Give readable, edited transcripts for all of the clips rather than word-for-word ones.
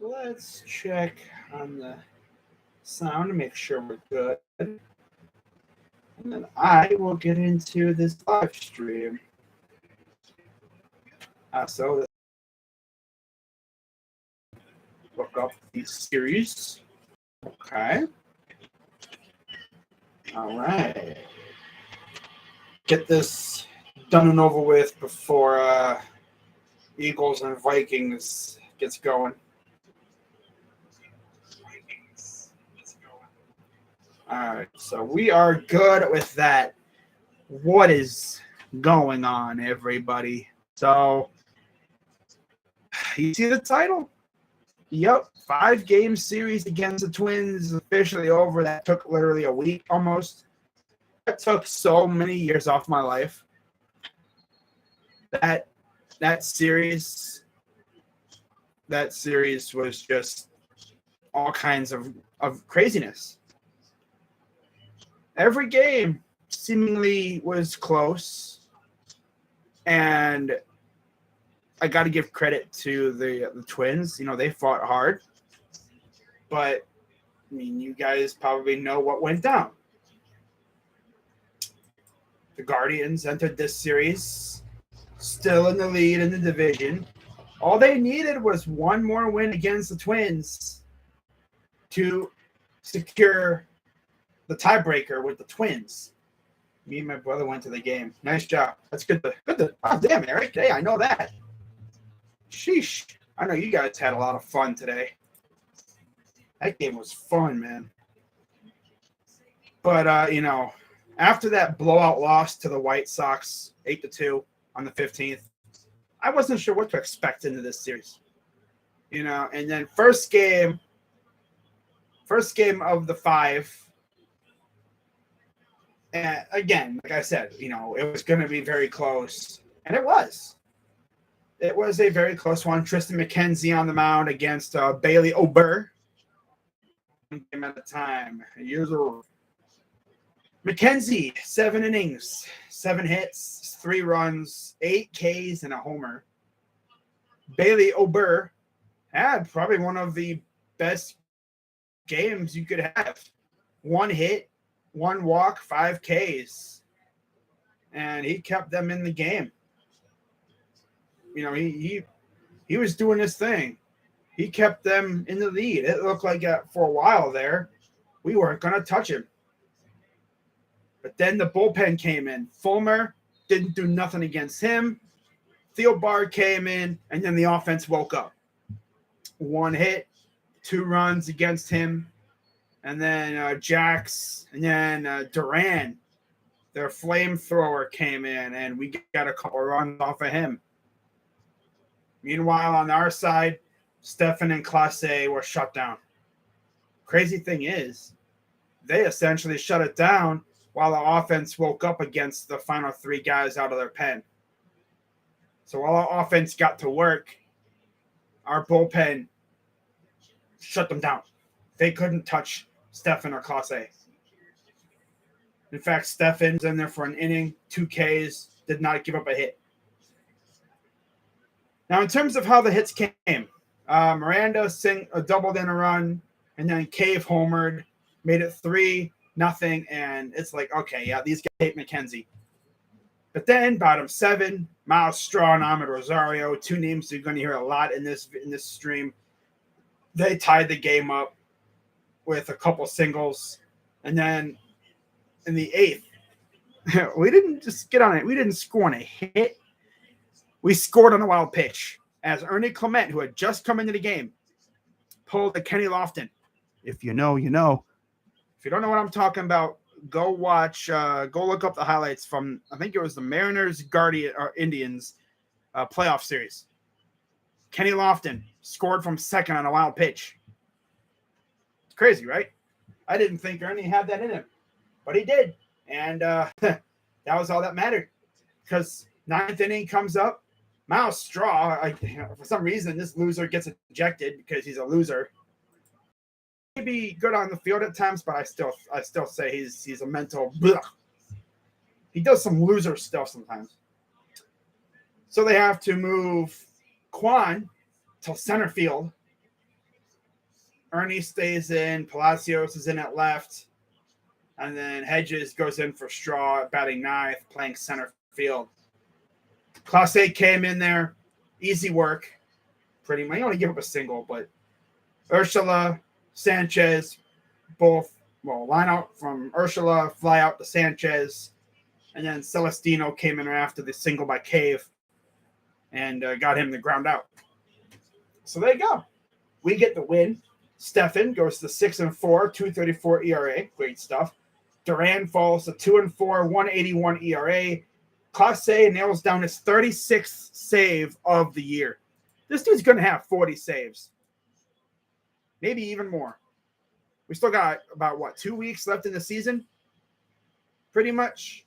let's check on the sound to make sure we're good. And then I will get into this live stream. So look up these series. Okay. All right. Get this done and over with before Eagles and Vikings gets going. All right, so we are good with that. What is going on, everybody? So, you see the title? Yep, 5-game series against the Twins officially over. That took literally a week almost. That took so many years off my life. That series was just all kinds of craziness. Every game seemingly was close, and I got to give credit to the Twins. You know, they fought hard, but I mean, you guys probably know what went down. The Guardians entered this series still in the lead in the division. All they needed was one more win against the Twins to secure the tiebreaker with the Twins. Me and my brother went to the game. Nice job. That's good. Oh, damn, Eric. Hey, I know that. Sheesh. I know you guys had a lot of fun today. That game was fun, man. But, after that blowout loss to the White Sox, 8-2 on the 15th, I wasn't sure what to expect into this series. And then first game of the 5, and again, like I said, it was going to be very close, and it was. It was a very close one. Tristan McKenzie on the mound against Bailey Ober. One game at a time. Years old. McKenzie, 7 innings, 7 hits, 3 runs, 8 Ks, and a homer. Bailey Ober had probably one of the best games you could have. 1 hit, 1 walk, 5 Ks, and he kept them in the game. He was doing his thing. He kept them in the lead. It looked like for a while there, we weren't going to touch him. But then the bullpen came in. Fulmer didn't do nothing against him. Theobald came in, and then the offense woke up. 1 hit, 2 runs against him. And then Jax, and then Duran, their flamethrower, came in, and we got a couple runs off of him. Meanwhile, on our side, Stefan and Clase were shut down. Crazy thing is, they essentially shut it down while the offense woke up against the final 3 guys out of their pen. So while our offense got to work, our bullpen shut them down. They couldn't touch Stefan or Clase. In fact, Stefan's in there for an inning, 2 Ks, did not give up a hit. Now, in terms of how the hits came, Miranda doubled in a run, and then Cave homered, made it 3-0, and it's like, okay, yeah, these guys hate McKenzie. But then, bottom 7, Miles Straw and Ahmed Rosario, 2 names you're going to hear a lot in this stream. They tied the game up with a couple singles, and then in the 8th, we didn't just get on it. We didn't score on a hit. We scored on a wild pitch as Ernie Clement, who had just come into the game, pulled a Kenny Lofton. If you know, you know. If you don't know what I'm talking about, go look up the highlights from, I think it was the Mariners Indians playoff series. Kenny Lofton scored from second on a wild pitch. It's crazy, right? I didn't think Ernie had that in him, but he did. And that was all that mattered, because 9th inning comes up. Miles Straw, for some reason, this loser gets ejected because he's a loser. Maybe good on the field at times, but I still say he's a mental. Blech. He does some loser stuff sometimes. So they have to move Quan to center field Ernie stays in. Palacios is in at left. And then Hedges goes in for Straw, batting ninth, playing center field. Class A came in there. Easy work. Pretty much. You only give up a single, but Ursula, Sanchez, both, line out from Ursula, fly out to Sanchez. And then Celestino came in after the single by Cave and got him the ground out. So there you go. We get the win. Stefan goes to 6-4, 2.34 ERA. Great stuff. Duran falls to 2-4, 1.81 ERA. Class A nails down his 36th save of the year. This dude's going to have 40 saves. Maybe even more. We still got about, 2 weeks left in the season? Pretty much.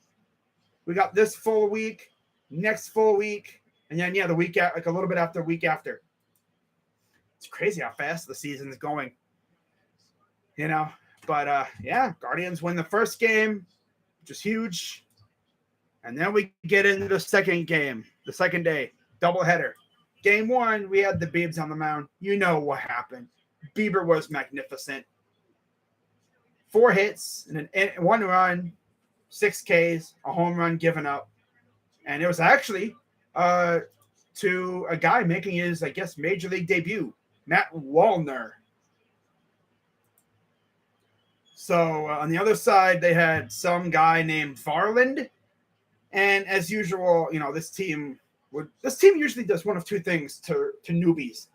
We got this full week, next full week, and then, the week like a little bit after, week after. It's crazy how fast the season's going. But, Guardians win the first game, which is huge. And then we get into the second game, the second day, doubleheader. Game 1, we had the Biebs on the mound. You know what happened. Bieber was magnificent. 4 hits, and 1 run, 6 Ks, a home run given up. And it was actually to a guy making his, major league debut, Matt Wallner. So on the other side, they had some guy named Varland. And as usual, this team usually does one of two things to newbies.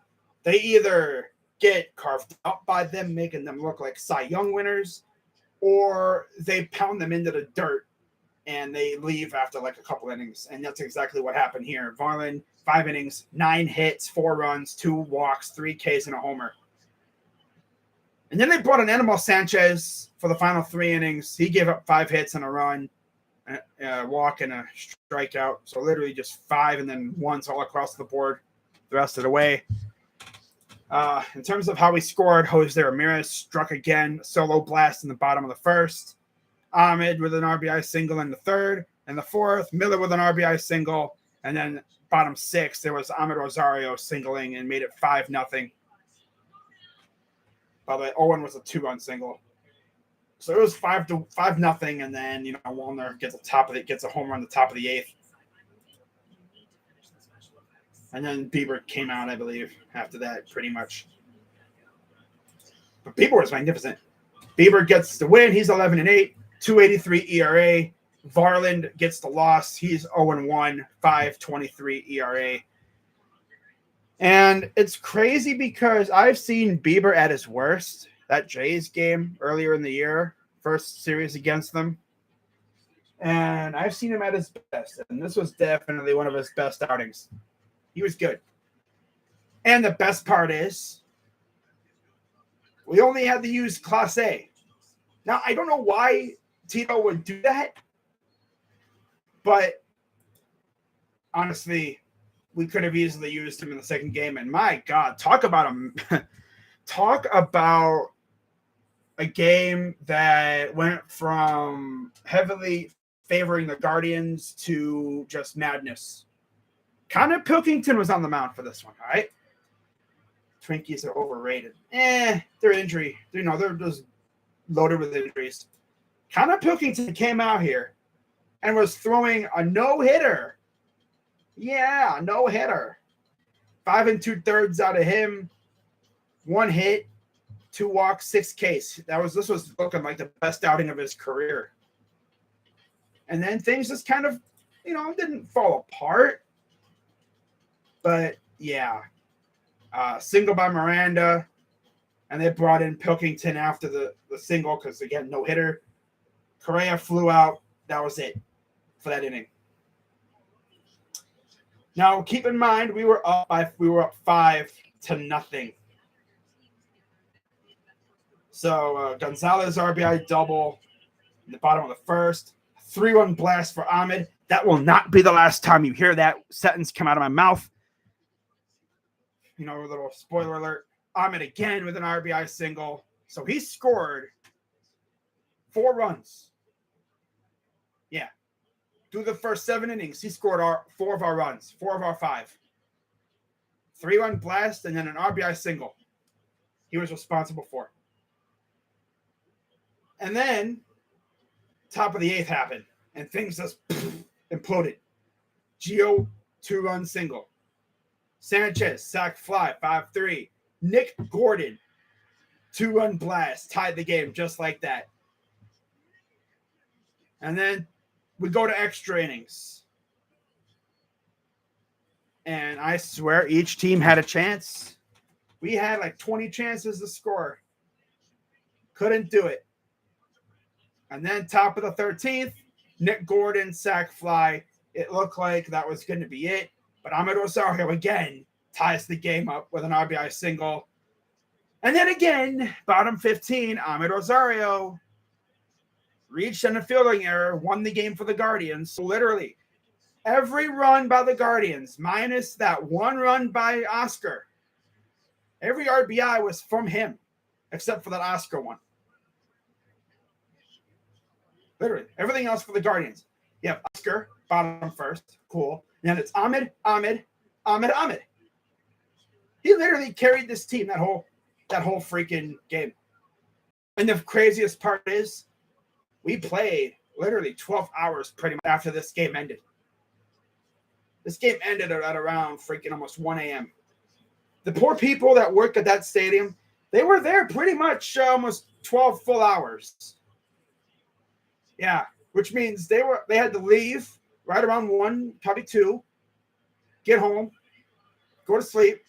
They either get carved up by them, making them look like Cy Young winners, or they pound them into the dirt and they leave after a couple innings. And that's exactly what happened here. Varland, 5 innings, 9 hits, 4 runs, 2 walks, 3 Ks, and a homer. And then they brought in Animal Sanchez for the final 3 innings. He gave up 5 hits and a run, a walk, and a strikeout. So literally just 5 and then 1s all across the board the rest of the way. In terms of how we scored, Jose Ramirez struck again, solo blast in the bottom of the first. Ahmed with an RBI single in the third. And the fourth, Miller with an RBI single. And then bottom 6, there was Ahmed Rosario singling and made it 5-0. By the way, Owen was a 2-run single. So it was 5-0, and then Wallner gets a home run at the top of the 8th. And then Bieber came out, I believe, after that, pretty much. But Bieber was magnificent. Bieber gets the win. He's 11-8, 2.83 ERA. Varland gets the loss. He's 0-1, 5.23 ERA. And it's crazy because I've seen Bieber at his worst. That Jays game earlier in the year, first series against them. And I've seen him at his best. And this was definitely one of his best outings. He was good. And the best part is we only had to use Class A. Now, I don't know why Tito would do that. But honestly, we could have easily used him in the second game. And my God, talk about a game that went from heavily favoring the Guardians to just madness. Connor Pilkington was on the mound for this one, all right? Twinkies are overrated. They're injury. They're just loaded with injuries. Connor Pilkington came out here and was throwing a no-hitter. Yeah, no-hitter. 5 2/3 out of him. 1 hit, 2 walks, 6 Ks. This was looking like the best outing of his career. And then things just kind of, didn't fall apart. But yeah, single by Miranda, and they brought in Pilkington after the single because again, no hitter. Correa flew out. That was it for that inning. Now, keep in mind, we were up 5-0. So Gonzalez RBI double in the bottom of the first. 3-1 blast for Ahmed. That will not be the last time you hear that sentence come out of my mouth. A little spoiler alert. Ahmed again with an RBI single. So he scored 4 runs. Yeah. Through the first 7 innings, he scored 4 of our runs, 4 of our 5. 3-1 blast and then an RBI single. he was responsible for. And then top of the 8th happened, and things just imploded. Gio, 2-run single. Sanchez, sac fly, 5-3. Nick Gordon, 2-run blast, tied the game just like that. And then we go to extra innings. And I swear each team had a chance. We had like 20 chances to score. Couldn't do it. And then top of the 13th, Nick Gordon, sac fly. It looked like that was going to be it. But Ahmed Rosario again ties the game up with an RBI single. And then again, bottom 15, Ahmed Rosario reached on a fielding error, won the game for the Guardians. So literally, every run by the Guardians, minus that one run by Oscar, every RBI was from him, except for that Oscar one. Literally, everything else for the Guardians. You have Oscar, bottom first, cool. And then it's Ahmed. He literally carried this team that whole freaking game. And the craziest part is, we played literally 12 hours pretty much after this game ended. This game ended at around freaking almost 1 a.m. The poor people that work at that stadium, they were there pretty much almost 12 full hours. Yeah, which means they had to leave right around 1, probably 2, get home, go to sleep,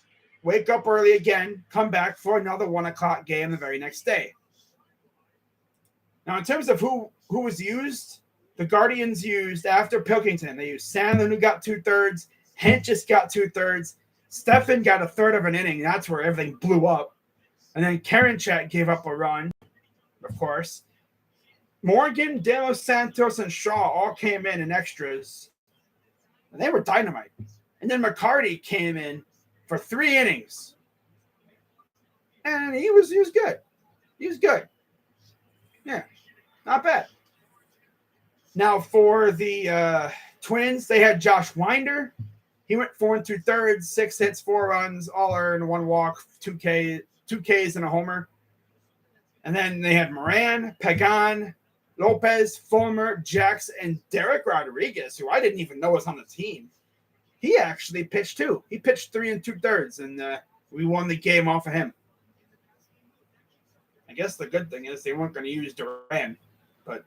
wake up early again, come back for another 1 o'clock game the very next day. Now, in terms of who was used, the Guardians used, after Pilkington, they used Sandlin, who got 2/3, Hentges got 2/3, Stephan got 1/3 of an inning. That's where everything blew up. And then Karinchak gave up a run, of course. Morgan, De Los Santos, and Shaw all came in extras. And they were dynamite. And then McCarty came in for 3 innings. And he was good. He was good. Yeah, not bad. Now for the Twins, they had Josh Winder. He went 4 2/3, 6 hits, 4 runs, all earned, 1 walk, 2 Ks and a homer. And then they had Moran, Pagan, Lopez, Fulmer, Jax, and Derek Rodriguez, who I didn't even know was on the team. He actually pitched too. He pitched 3 2/3, and we won the game off of him. I guess the good thing is they weren't going to use Duran, but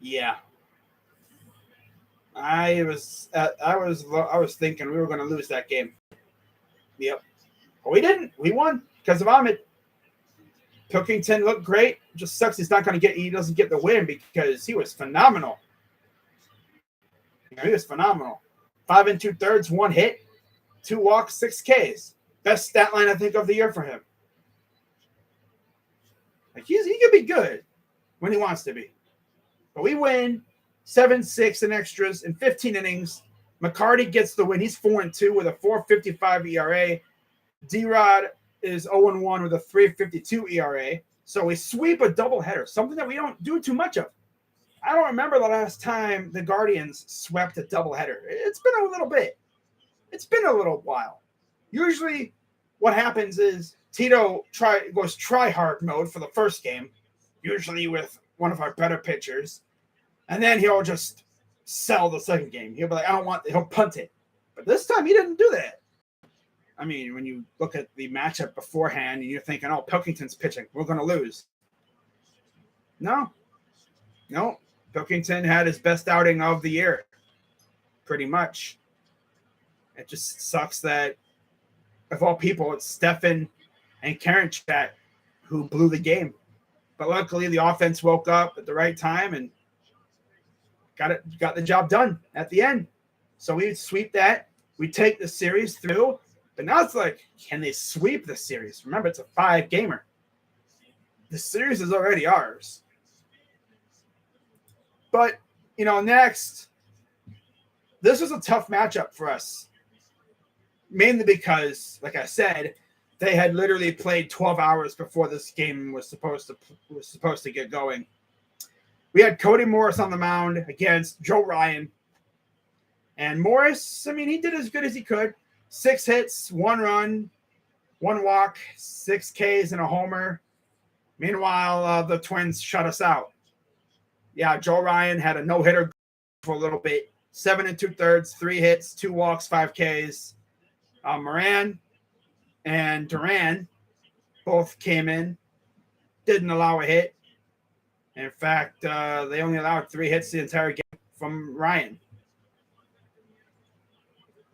yeah. I was thinking we were going to lose that game. Yep. But we didn't. We won because of Ahmed. Pilkington looked great. Just sucks he doesn't get the win because he was phenomenal. He was phenomenal. 5 2/3, 1 hit, 2 walks, 6 Ks. Best stat line I think of the year for him. Like he could be good when he wants to be. But we win 7-6 in extras in 15 innings. McCarty gets the win. He's 4-2 with a 4.55 ERA. D-Rod is 0-1 with a 3.52 ERA. So we sweep a doubleheader, something that we don't do too much of. I don't remember the last time the Guardians swept a doubleheader. It's been a little bit. It's been a little while. Usually what happens is Tito goes try-hard mode for the first game, usually with one of our better pitchers. And then he'll just sell the second game. He'll be like, he'll punt it. But this time he didn't do that. I mean, when you look at the matchup beforehand and you're thinking, oh, Pilkington's pitching, we're going to lose. No. Pilkington had his best outing of the year, pretty much. It just sucks that, of all people, it's Stephan and Karinchak who blew the game. But luckily, the offense woke up at the right time and got the job done at the end. So we sweep that. We take the series through. But now it's like, can they sweep the series? Remember, it's a 5-gamer. The series is already ours. But, next, this was a tough matchup for us. Mainly because, like I said, they had literally played 12 hours before this game was supposed to get going. We had Cody Morris on the mound against Joe Ryan. And Morris, he did as good as he could. 6 hits, 1 run, 1 walk, 6 Ks, and a homer. Meanwhile, the Twins shut us out. Yeah, Joe Ryan had a no-hitter for a little bit. 7 2/3, 3 hits, 2 walks, 5 Ks. Moran and Duran both came in, didn't allow a hit. In fact, they only allowed 3 hits the entire game from Ryan.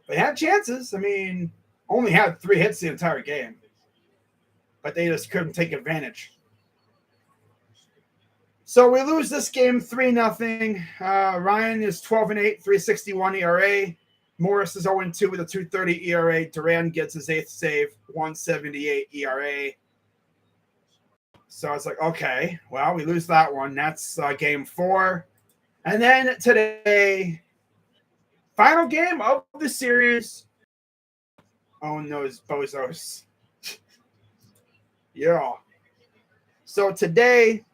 They had chances. I mean, only had 3 hits the entire game, but they just couldn't take advantage. So we lose this game 3-0. Ryan is 12-8, 3.61 ERA. Morris is 0-2 with a 2.30 ERA. Duran gets his 8th save, 1.78 ERA. So it's like, okay, well, we lose that one. That's game 4. And then today, final game of the series. Oh, those bozos. Yeah. So today,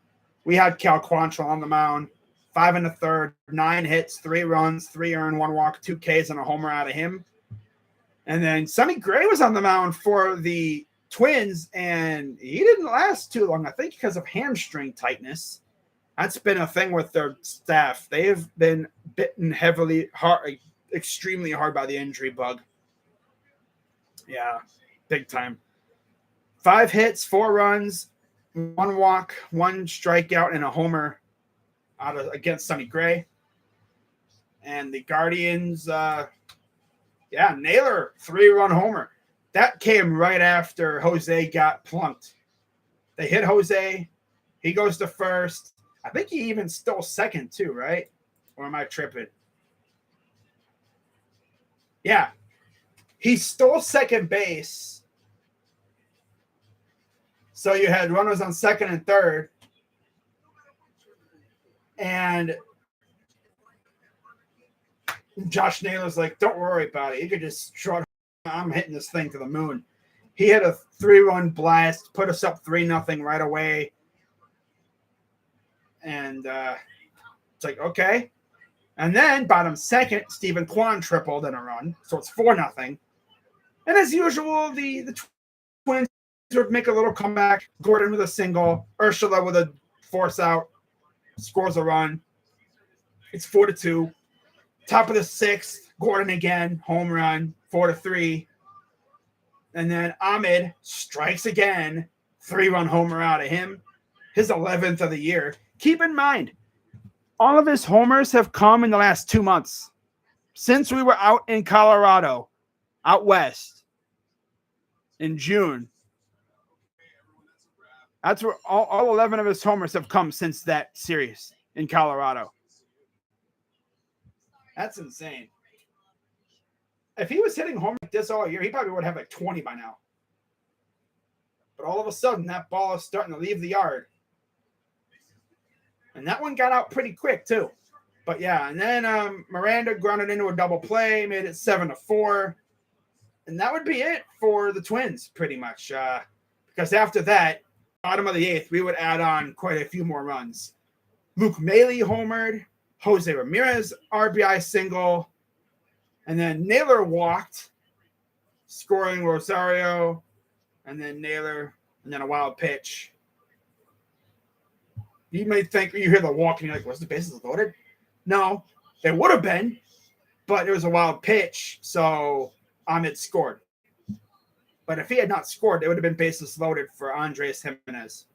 we had Cal Quantrill on the mound, 5 1/3, 9 hits, 3 runs, 3 earned, 1 walk, 2 Ks, and a homer out of him. And then Sonny Gray was on the mound for the Twins, and he didn't last too long, I think because of hamstring tightness. That's been a thing with their staff. They have been bitten hard, extremely hard by the injury bug. Yeah, big time. 5 hits, 4 runs, 1 walk, 1 strikeout, and a homer against Sonny Gray. And the Guardians, Naylor, 3-run homer. That came right after Jose got plunked. They hit Jose. He goes to first. I think he even stole second too, right? Or am I tripping? Yeah. He stole second base. So you had runners on second and third. And Josh Naylor's like, don't worry about it. You could just shrug. I'm hitting this thing to the moon. He hit a 3-run blast, put us up 3-0 right away. And it's like, okay. And then bottom second, Stephen Kwan tripled in a run. So it's 4-0. And as usual, the Twins would make a little comeback. Gordon with a single. Ursula with a force out. Scores a run. It's 4-2. Top of the 6th, Gordon again. Home run. 4-3. And then Ahmed strikes again. 3-run homer out of him. His 11th of the year. Keep in mind, all of his homers have come in the last 2 months. Since we were out in Colorado, out west, in June. That's where all 11 of his homers have come since that series in Colorado. That's insane. If he was hitting home like this all year, he probably would have like 20 by now. But all of a sudden, that ball is starting to leave the yard. And that one got out pretty quick, too. But yeah, and then Miranda grounded into a double play, made it 7-4. And that would be it for the Twins, pretty much. Because after that, bottom of the 8th, we would add on quite a few more runs. Luke Maile homered, Jose Ramirez RBI single, and then Naylor walked, scoring Rosario, and then Naylor, and then a wild pitch. You may think you hear the walk and you're like, was the bases loaded? No, they would have been, but it was a wild pitch, so Ahmed scored. But if he had not scored, it would have been bases loaded for Andres Jimenez,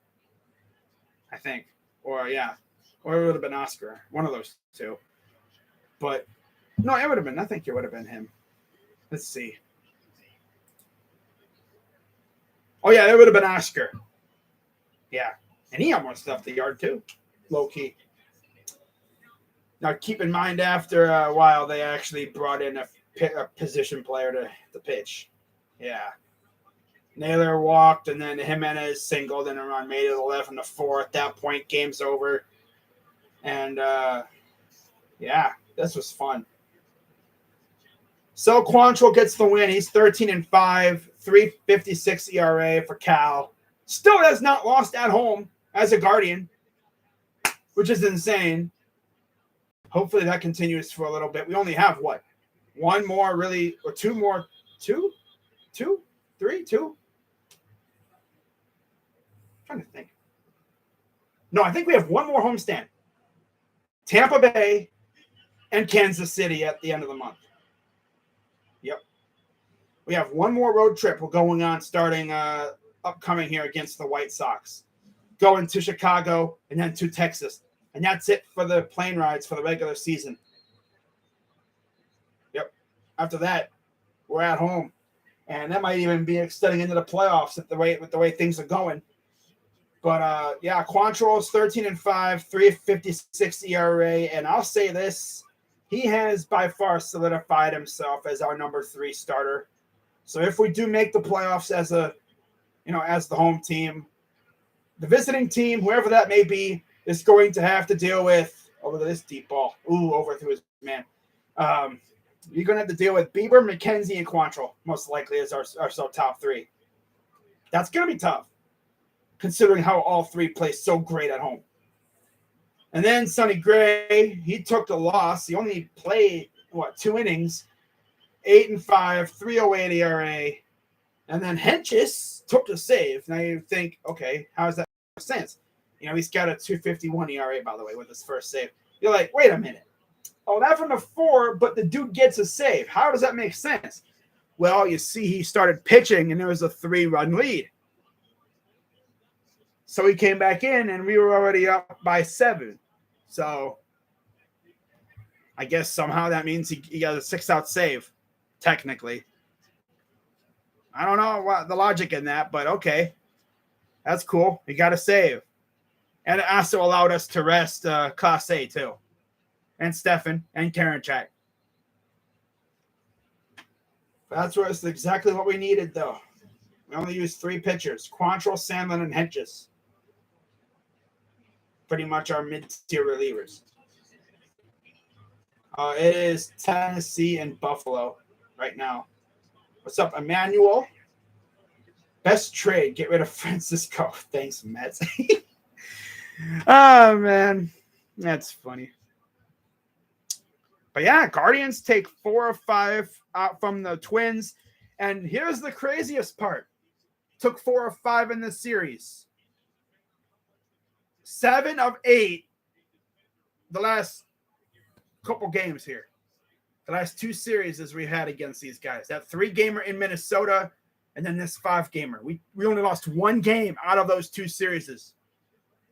I think. Or it would have been Oscar, one of those two. But no, it would have been. I think it would have been him. Let's see. Oh, yeah, it would have been Oscar. Yeah. And he almost left the yard, too. Low key. Now, keep in mind, after a while, they actually brought in a position player to pitch. Yeah. Naylor walked, and then Jimenez singled in a run, made it 11-4. At that point, game's over. And, this was fun. So Quantrill gets the win. He's 13-5, 3.56 ERA for Cal. Still has not lost at home as a Guardian, which is insane. Hopefully that continues for a little bit. We only have two more trying to think. No, I think we have one more homestand. Tampa Bay and Kansas City at the end of the month. Yep. We have one more road trip we're going on starting upcoming here against the White Sox. Going to Chicago and then to Texas. And that's it for the plane rides for the regular season. Yep. After that, we're at home. And that might even be extending into the playoffs with the way things are going. But yeah, Quantrill's 13-5, 3.56 ERA, and I'll say this: he has by far solidified himself as our number 3 starter. So if we do make the playoffs as the home team, the visiting team, whoever that may be, is going to have to deal with this deep ball. Ooh, overthrew his man. You're going to have to deal with Bieber, McKenzie, and Quantrill, most likely as our top 3. That's going to be tough, considering how all 3 play so great at home. And then Sonny Gray, he took the loss. He only played, 2 innings, 8-5, 3.08 ERA. And then Henches took the save. Now you think, okay, how does that make sense? He's got a 2.51 ERA, by the way, with his first save. You're like, wait a minute. Oh, that from the 4, but the dude gets a save. How does that make sense? Well, you see, he started pitching, and there was a 3-run lead. So he came back in, and we were already up by 7. So I guess somehow that means he got a 6-out save, technically. I don't know what the logic in that, but okay. That's cool. He got a save. And it also allowed us to rest Class A, too. And Stefan and Karinchak. That's exactly what we needed, though. We only used 3 pitchers: Quantrill, Sandlin, and Henches. Pretty much our mid-tier relievers. It is Tennessee and Buffalo right now. What's up, Emmanuel? Best trade, get rid of Francisco. Thanks, Mets. Oh, man. That's funny. But yeah, Guardians take 4 of 5 out from the Twins. And here's the craziest part. Took 4 of 5 in the series. 7 of 8 the last couple games here. The last 2 series as we had against these guys. That 3-gamer in Minnesota and then this 5-gamer. We only lost 1 game out of those 2 series.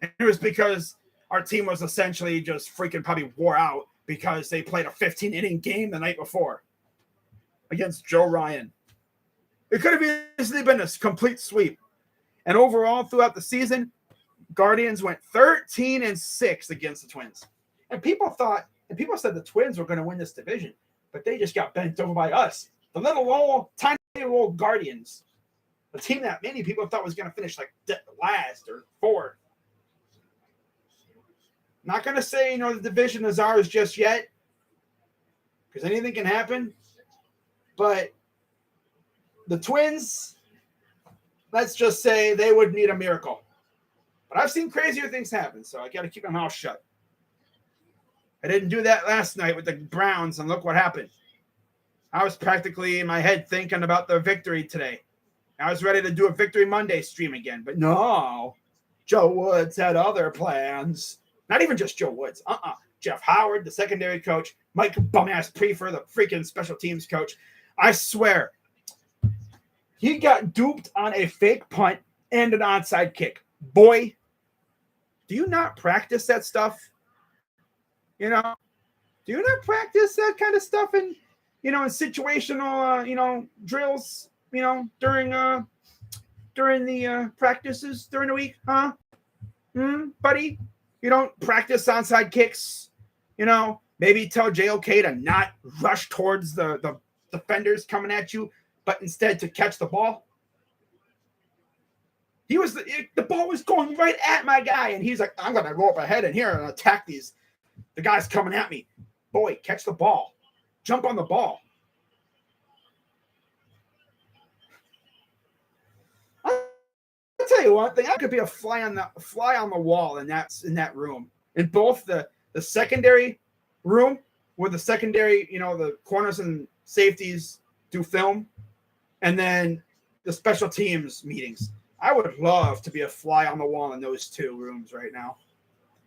And it was because our team was essentially just freaking probably wore out because they played a 15-inning game the night before against Joe Ryan. It could have easily been a complete sweep. And overall, throughout the season, Guardians went 13-6 against the Twins. And people said the Twins were going to win this division, but they just got bent over by us. The tiny little Guardians. The team that many people thought was going to finish like last or 4th. Not going to say, the division is ours just yet, because anything can happen. But the Twins, let's just say they would need a miracle. But I've seen crazier things happen, so I got to keep my mouth shut. I didn't do that last night with the Browns, and look what happened. I was practically in my head thinking about the victory today. I was ready to do a Victory Monday stream again, but no. Joe Woods had other plans. Not even just Joe Woods. Jeff Howard, the secondary coach. Mike Bumass Prefer, the freaking special teams coach. I swear, he got duped on a fake punt and an onside kick. Boy, do you not practice that stuff? Do you not practice that kind of stuff in situational, drills, during the practices during the week, huh? Buddy? You don't practice onside kicks, maybe tell JOK to not rush towards the defenders coming at you, but instead to catch the ball. The ball was going right at my guy, and he's like, I'm going to go up ahead in here and attack the guys coming at me. Boy, catch the ball. Jump on the ball. I'll tell you one thing. I could be a fly on the wall in that room. In both the secondary room where the secondary, the corners and safeties do film, and then the special teams meetings. I would love to be a fly on the wall in those two rooms right now,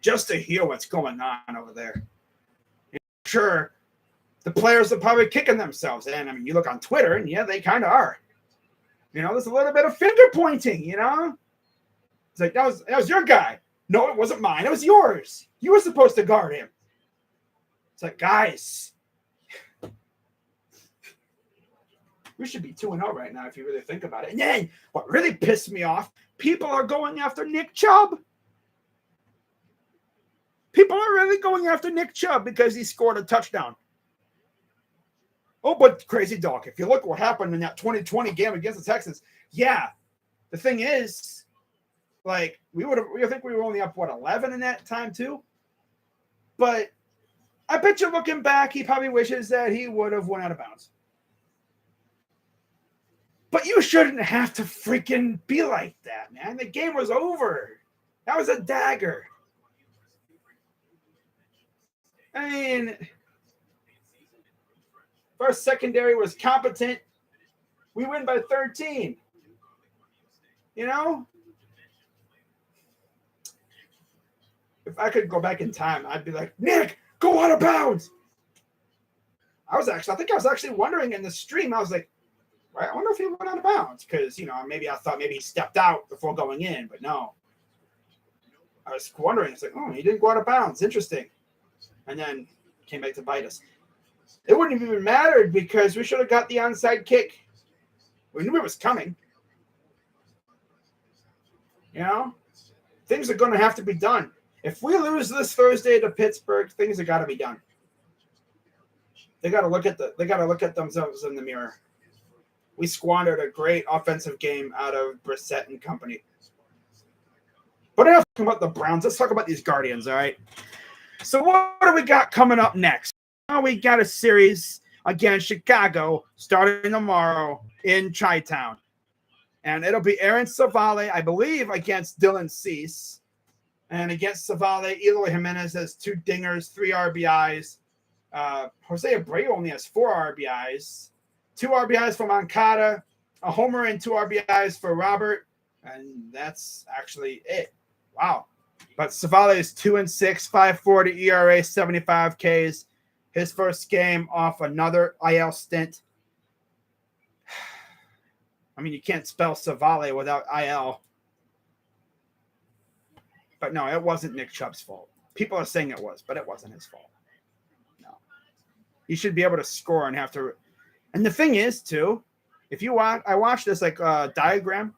just to hear what's going on over there. And sure, the players are probably kicking themselves. And I mean, you look on Twitter, and yeah, they kind of are. There's a little bit of finger pointing, It's like, that was your guy. No, it wasn't mine. It was yours. You were supposed to guard him. It's like, guys, we should be 2-0 right now if you really think about it. And then what really pissed me off, people are going after Nick Chubb. People are really going after Nick Chubb because he scored a touchdown. Oh, but crazy dog, if you look what happened in that 2020 game against the Texans, yeah, the thing is, like, I think we were only up, 11 in that time too? But I bet you looking back, he probably wishes that he would have went out of bounds. But you shouldn't have to freaking be like that, man. The game was over. That was a dagger. I mean, our secondary was competent. We win by 13. If I could go back in time, I'd be like, Nick, go out of bounds. I think I was actually wondering in the stream, I was like, I wonder if he went out of bounds because, maybe I thought maybe he stepped out before going in, but no. I was wondering. It's like, oh, he didn't go out of bounds. Interesting. And then came back to bite us. It wouldn't have even mattered because we should have got the onside kick. We knew it was coming. Things are going to have to be done. If we lose this Thursday to Pittsburgh, things have got to be done. They got to look at themselves in the mirror. We squandered a great offensive game out of Brissett and company. But enough talking about the Browns. Let's talk about these Guardians, all right? So what do we got coming up next? Well, we got a series against Chicago starting tomorrow in Chi-Town. And it'll be Aaron Savale, I believe, against Dylan Cease. And against Savale, Eloy Jimenez has 2 dingers, 3 RBIs. Jose Abreu only has 4 RBIs. 2 RBIs for Moncada, a homer and 2 RBIs for Robert. And that's actually it. Wow. But Savale is 2-6, 5.40 ERA, 75 Ks. His first game off another IL stint. I mean, you can't spell Savale without IL. But no, it wasn't Nick Chubb's fault. People are saying it was, but it wasn't his fault. No. He should be able to score and have to. And the thing is, too, if you watch, I watched this diagram.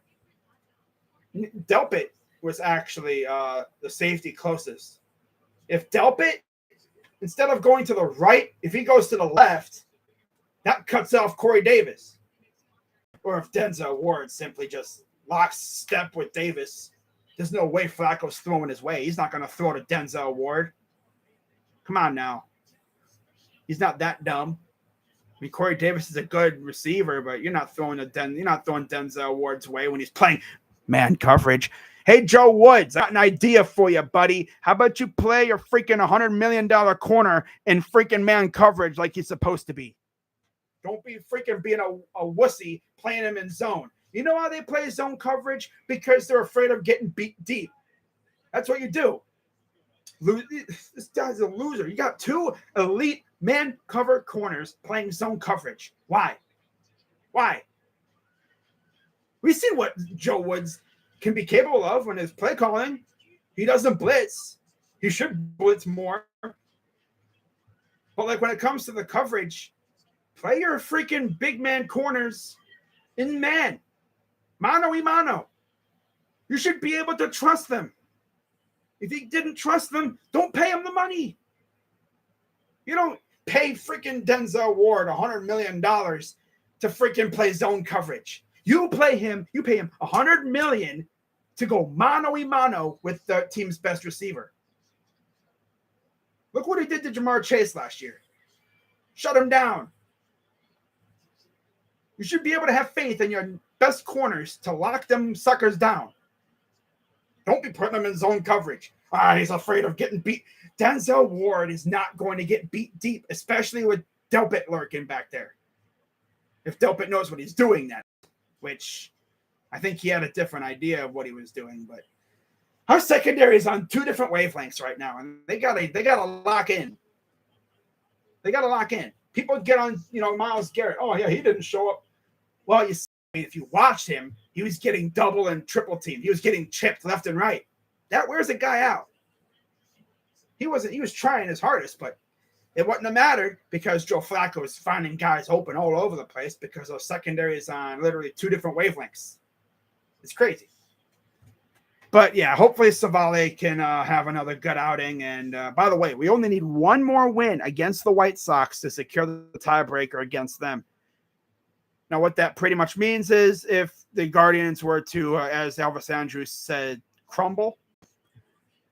Delpit was actually the safety closest. If Delpit, instead of going to the right, if he goes to the left, that cuts off Corey Davis. Or if Denzel Ward simply just locks step with Davis, there's no way Flacco's throwing his way. He's not going to throw to Denzel Ward. Come on now. He's not that dumb. I mean, Corey Davis is a good receiver, but you're not throwing Denzel Ward's way when he's playing man coverage. Hey, Joe Woods, I got an idea for you, buddy. How about you play your freaking $100 million corner in freaking man coverage like he's supposed to be? Don't be freaking being a wussy playing him in zone. You know how they play zone coverage? Because they're afraid of getting beat deep. That's what you do. This guy's a loser. You got 2 elite man cover corners playing zone coverage. Why? We've seen what Joe Woods can be capable of when his play calling. He doesn't blitz. He should blitz more. But like when it comes to the coverage, play your freaking big man corners in man. Mano-y-mano. You should be able to trust them. If you didn't trust them, don't pay them the money. You don't pay freaking Denzel Ward $100 million to freaking play zone coverage. You pay him $100 million to go mano-y-mano with the team's best receiver. Look what he did to Jamar Chase last year. Shut him down. You should be able to have faith in your best corners to lock them suckers down. Don't be putting them in zone coverage. He's afraid of getting beat. Denzel Ward is not going to get beat deep, especially with Delpit lurking back there. If Delpit knows what he's doing, then, which I think he had a different idea of what he was doing, but our secondary is on two different wavelengths right now, and they gotta lock in. They gotta lock in. People get on, Myles Garrett. Oh yeah, he didn't show up. Well, if you watched him, he was getting double and triple teamed. He was getting chipped left and right. That wears a guy out. He was trying his hardest, but it wouldn't have mattered because Joe Flacco was finding guys open all over the place because those secondaries on literally two different wavelengths. It's crazy. But yeah, hopefully Savale can have another good outing. And by the way, we only need one more win against the White Sox to secure the tiebreaker against them. Now, what that pretty much means is if the Guardians were to, as Elvis Andrews said, crumble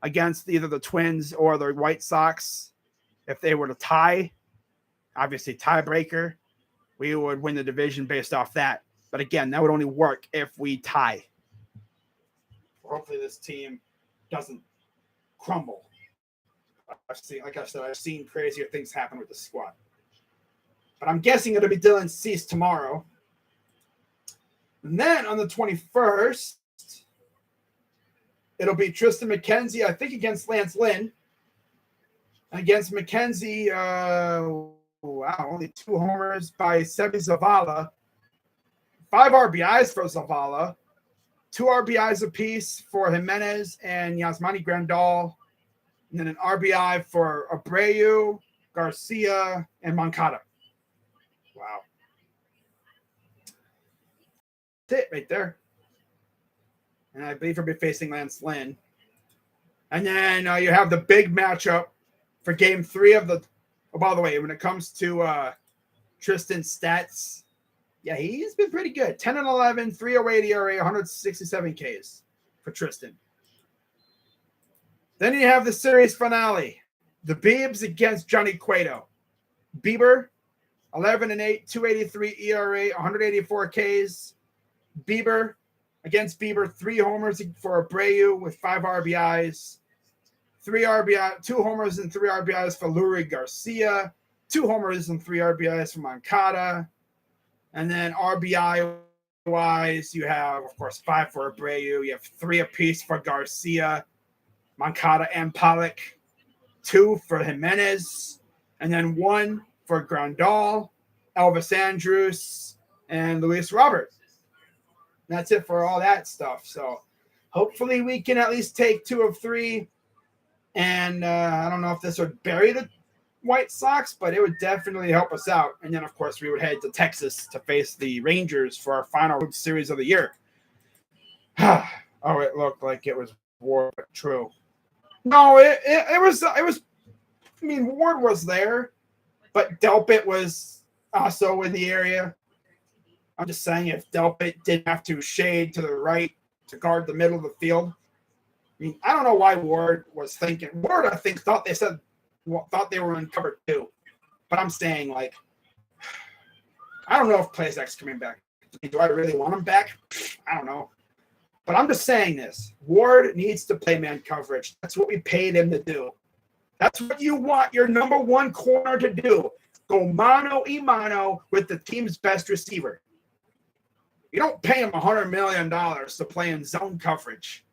against either the Twins or the White Sox, if they were to tie, obviously tiebreaker, we would win the division based off that. But again, that would only work if we tie. Hopefully this team doesn't crumble. I've seen crazier things happen with the squad. But I'm guessing it'll be Dylan Cease tomorrow. And then on the 21st, it'll be Tristan McKenzie, I think, against Lance Lynn. Against McKenzie, only 2 homers by Seby Zavala. 5 RBIs for Zavala. 2 RBIs apiece for Jimenez and Yasmani Grandal. And then an RBI for Abreu, Garcia, and Moncada. Wow. That's it right there. And I believe he'll be facing Lance Lynn. And then you have the big matchup for game 3 of the – oh, by the way, when it comes to Tristan's stats, yeah, he's been pretty good. 10-11, 3.08 ERA, 167 Ks for Tristan. Then you have the series finale. The Biebs against Johnny Cueto. Bieber, 11-8, 2.83 ERA, 184 Ks. Bieber against Bieber, 3 homers for Abreu with 5 RBIs. 2 homers and 3 RBIs for Lurie Garcia. 2 homers and 3 RBIs for Moncada. And then RBI-wise, you have, of course, 5 for Abreu. You have 3 apiece for Garcia, Moncada, and Pollock. 2 for Jimenez. And then 1 for Grandal, Elvis Andrews, and Luis Robert. And that's it for all that stuff. So hopefully we can at least take 2 of 3. And I don't know if this would bury the White Sox, but it would definitely help us out. And then, of course, we would head to Texas to face the Rangers for our final series of the year. Oh, it looked like it was Ward, but true. No, it was. I mean, Ward was there, but Delpit was also in the area. I'm just saying, if Delpit didn't have to shade to the right to guard the middle of the field, I mean, I don't know why Ward was thinking. Ward, I think, thought they were in cover 2. But I'm saying, like, I don't know if Plazak's coming back. Do I really want him back? I don't know. But I'm just saying this. Ward needs to play man coverage. That's what we paid him to do. That's what you want your number 1 corner to do. Go mano-a-mano with the team's best receiver. You don't pay him $100 million to play in zone coverage.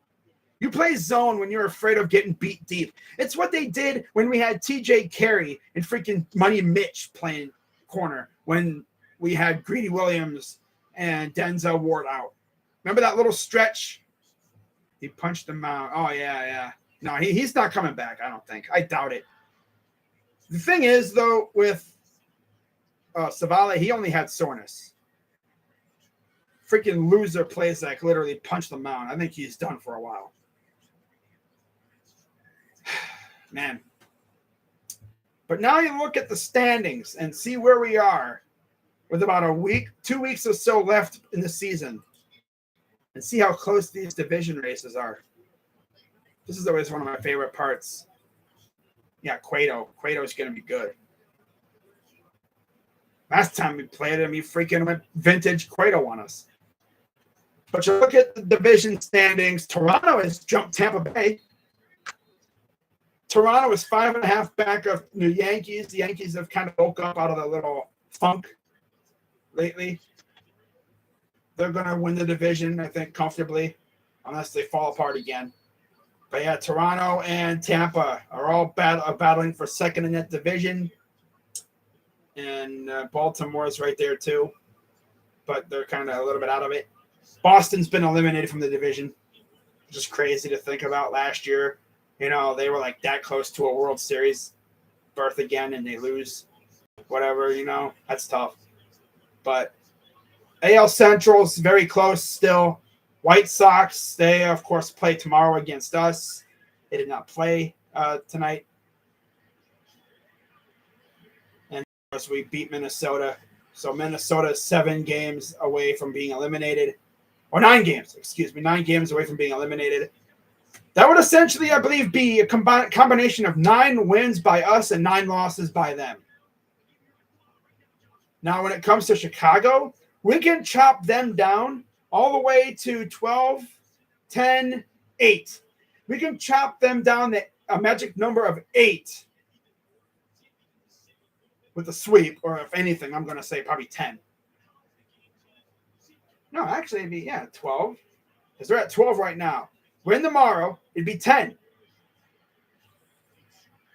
You play zone when you're afraid of getting beat deep. It's what they did when we had TJ Carey and freaking Money Mitch playing corner when we had Greedy Williams and Denzel Ward out. Remember that little stretch? He punched him out. Oh, yeah. No, he's not coming back, I don't think. I doubt it. The thing is, though, with Savale, he only had soreness. Freaking loser Plazak literally punched him out. I think he's done for a while. Man. But now you look at the standings and see where we are with about 2 weeks or so left in the season and see how close these division races are. This is always one of my favorite parts. Yeah, Cueto. Cueto's going to be good. Last time we played him, he freaking went vintage Cueto on us. But you look at the division standings, Toronto has jumped Tampa Bay. Toronto is 5.5 back of the Yankees. The Yankees have kind of woke up out of the little funk lately. they're going to win the division, I think, comfortably, unless they fall apart again. But yeah, Toronto and Tampa are all battling for second in that division. And Baltimore is right there too. But they're kind of a little bit out of it. Boston's been eliminated from the division. Just crazy to think about. Last year, they were like that close to a World Series berth again, and they lose. Whatever, that's tough. But AL Central's very close still. White Sox, they, of course, play tomorrow against us. They did not play tonight. And, of course, we beat Minnesota. So Minnesota is 7 games away from being eliminated. Or 9 games, 9 games away from being eliminated. That would essentially, I believe, be a combination of 9 wins by us and 9 losses by them. Now, when it comes to Chicago, we can chop them down all the way to 12, 10, 8. We can chop them down to a magic number of 8 with a sweep, or if anything, I'm going to say probably 10. No, actually, it'd be, 12. Because they're at 12 right now. Win tomorrow, it'd be 10.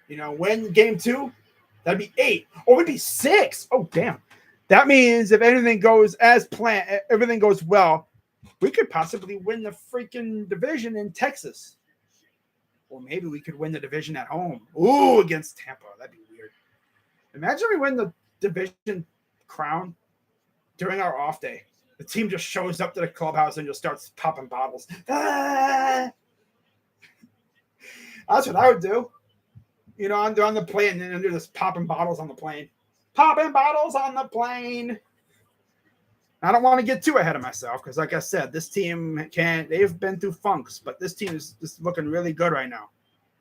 Win game 2, that'd be 8. Or it'd be 6. Oh, damn. That means if anything goes as planned, everything goes well, we could possibly win the freaking division in Texas. Or maybe we could win the division at home. Ooh, against Tampa. That'd be weird. Imagine we win the division crown during our off day. The team just shows up to the clubhouse and just starts popping bottles. Ah! That's what I would do. They're on the plane and they're just popping bottles on the plane. Popping bottles on the plane. I don't want to get too ahead of myself because, like I said, this team they've been through funks, but this team is just looking really good right now.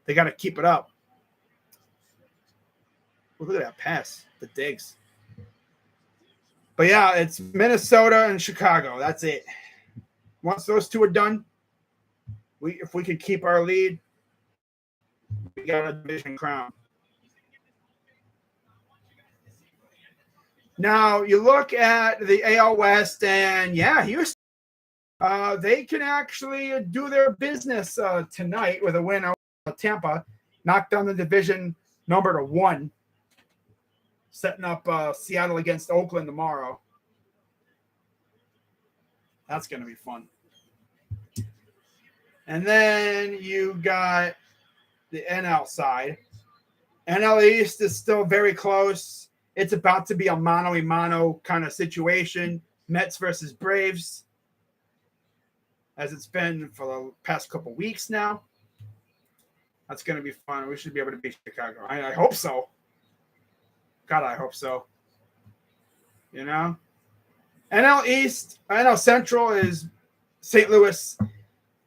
They got to keep it up. Look at that pass, the digs. But yeah, it's Minnesota and Chicago. That's it. Once those 2 are done, if we could keep our lead, we got a division crown. Now, you look at the AL West, and Houston, they can actually do their business tonight with a win over Tampa, knock down the division number to 1, setting up Seattle against Oakland tomorrow. That's going to be fun. And then you got the NL side. NL East is still very close. It's about to be a mano-a-mano kind of situation. Mets versus Braves, as it's been for the past couple weeks now. That's going to be fun. We should be able to beat Chicago. I hope so. God, I hope so. NL East, NL Central is St. Louis.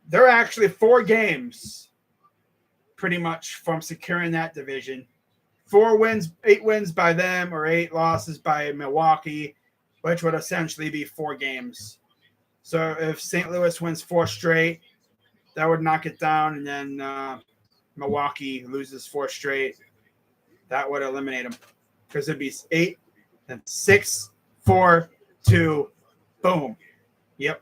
They're actually 4 games pretty much from securing that division. 8 wins by them, or 8 losses by Milwaukee, which would essentially be 4 games. So if St. Louis wins 4 straight, that would knock it down, and then Milwaukee loses 4 straight. That would eliminate them, because it'd be 8, then 6, 4, 2, boom. Yep.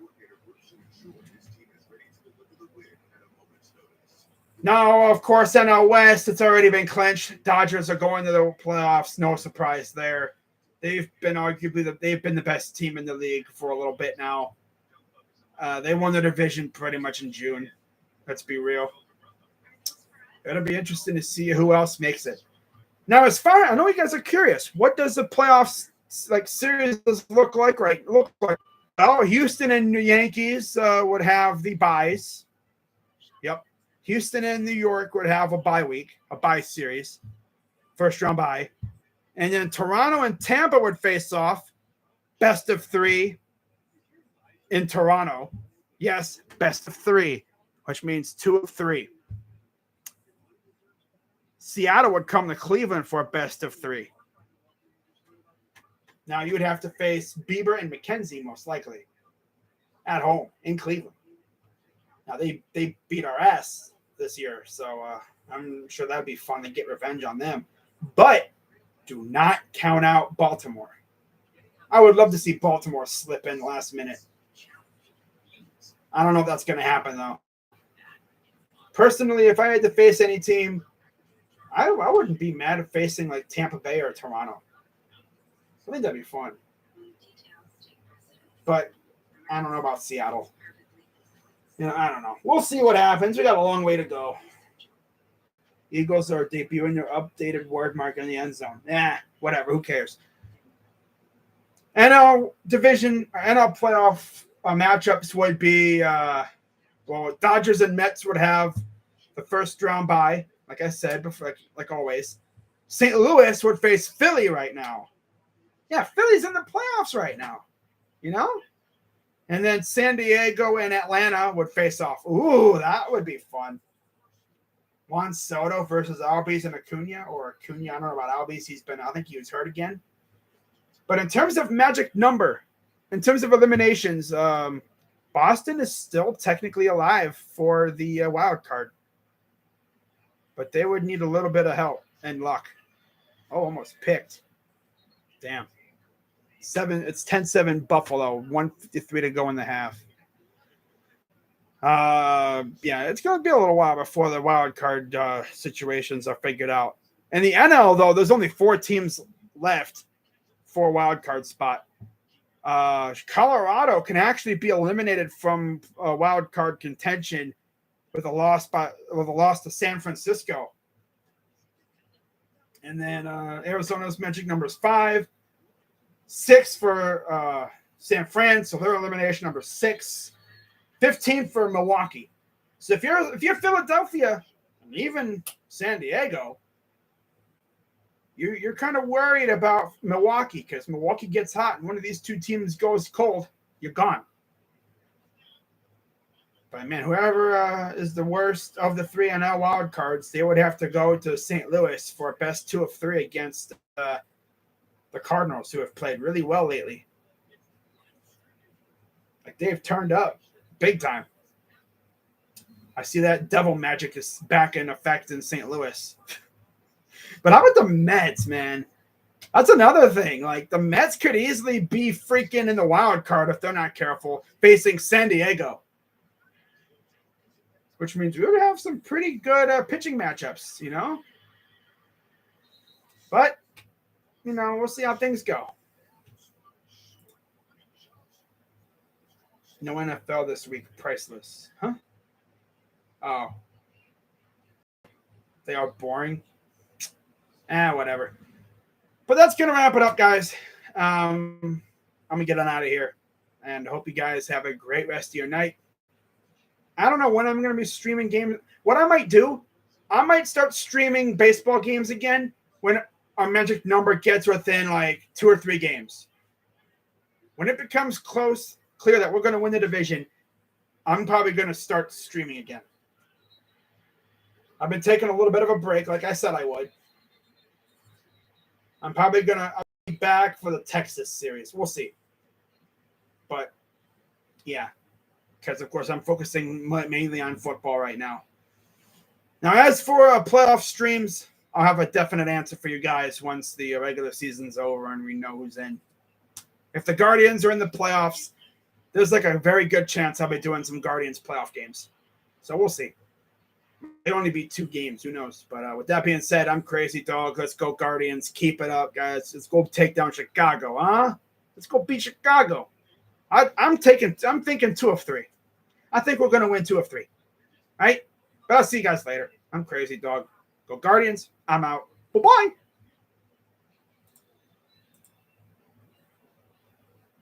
Now, of course, NL West, it's already been clinched. Dodgers are going to the playoffs. No surprise there. They've been the best team in the league for a little bit now. They won the division pretty much in June. Let's be real. It'll be interesting to see who else makes it. Now, I know you guys are curious. What does the playoffs series look like? Well, Houston and the Yankees would have the byes. Yep. Houston and New York would have a bye series, first round bye. And then Toronto and Tampa would face off, best of 3 in Toronto. Yes, best of 3, which means 2 of 3. Seattle would come to Cleveland for a best of 3. Now you would have to face Bieber and McKenzie most likely at home in Cleveland. Now they beat our ass this year, so I'm sure that'd be fun to get revenge on them. But do not count out Baltimore. I would love to see Baltimore slip in last minute. I don't know if that's going to happen, though. Personally, if I had to face any team, I wouldn't be mad at facing like Tampa Bay or Toronto. I think that'd be fun. But I don't know about Seattle. I don't know. We'll see what happens. We got a long way to go. Eagles are debuting their updated word mark in the end zone. Whatever. Who cares? NL playoff matchups would be, Dodgers and Mets would have the first round bye, like I said before, like always. St. Louis would face Philly right now. Yeah, Philly's in the playoffs right now, And then San Diego and Atlanta would face off. Ooh, that would be fun. Juan Soto versus Albies and Acuna, or Acuna. I don't know about Albies. I think he was hurt again. But in terms of magic number, in terms of eliminations, Boston is still technically alive for the wild card. But they would need a little bit of help and luck. Oh, almost picked. Damn. It's 10-7 Buffalo, 1:53 to go in the half. It's going to be a little while before the wild card situations are figured out. In the NL, though, there's only 4 teams left for a wild card spot. Colorado can actually be eliminated from wild card contention with a loss to San Francisco. And then Arizona's magic number is 5. 6 for San Fran, so their elimination number 6. 15 for Milwaukee. So if you're Philadelphia and even San Diego, you're kind of worried about Milwaukee, because Milwaukee gets hot and one of these two teams goes cold, you're gone. But man, whoever is the worst of the 3 NL wild cards, they would have to go to St. Louis for a best 2 of 3 against the Cardinals, who have played really well lately. Like, they've turned up big time. I see that devil magic is back in effect in St. Louis. But how about the Mets, man? That's another thing. Like, the Mets could easily be freaking in the wild card if they're not careful, facing San Diego. Which means we would have some pretty good pitching matchups, But, we'll see how things go. No NFL this week. Priceless. Huh? Oh. They are boring. Whatever. But that's going to wrap it up, guys. I'm going to get on out of here. And hope you guys have a great rest of your night. I don't know when I'm going to be streaming games. What I might do, I might start streaming baseball games again when our magic number gets within like 2 or 3 games. When it becomes clear that we're going to win the division, I'm probably going to start streaming again. I've been taking a little bit of a break, like I said I would. I'm probably going to be back for the Texas series. We'll see. But, yeah. Because, of course, I'm focusing mainly on football right now. Now, as for playoff streams, I'll have a definite answer for you guys once the regular season's over and we know who's in. If the Guardians are in the playoffs, there's like a very good chance I'll be doing some Guardians playoff games. So we'll see. It'll only be 2 games. Who knows? But with that being said, I'm Crazy Dog. Let's go Guardians. Keep it up, guys. Let's go take down Chicago, huh? Let's go beat Chicago. I'm thinking 2 of 3. I think we're going to win 2 of 3. All right? But I'll see you guys later. I'm Crazy Dog. Go Guardians. I'm out. Bye-bye.